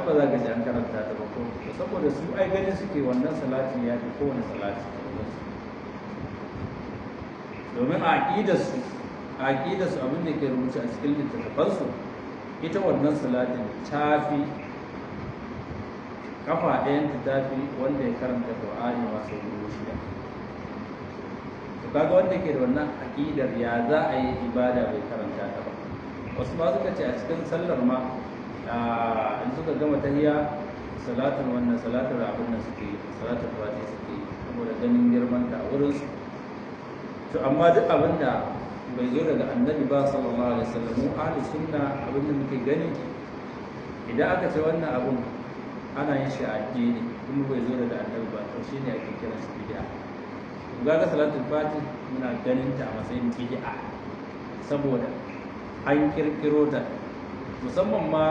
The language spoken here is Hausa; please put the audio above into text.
ba za ka ji an karanta ta ba ko saboda su ai ganin suke wannan salatin ya fi kowane salati domin a aƙidarsu abin da ke rubuce a cikin littattafansu ita wannan salatin ta fi kafa ɗayan ta fi wanda ya karanta Qur'ani masu guru shida. To kaga wanda ke da wannan aƙidar ya za a yi ibada bai karanta ta ba. Wasu ma suka ce a cikin sallar ma in suka gama tahiyya salatul abin nan suke salatul fati suke saboda ganin girman ta a wurinsu. To amma duk abin da bai zo daga annabi ba sallallahu alaihi wasallam mu ahli sunna abin da muke gani idan aka ce wannan abun ana yin shi a addini kuma bai zo daga annabi ba to shine ake kiran shi bid'a. Ga salatul fati muna ganin ta a matsayin bid'a saboda an kirkiro ta musamman ma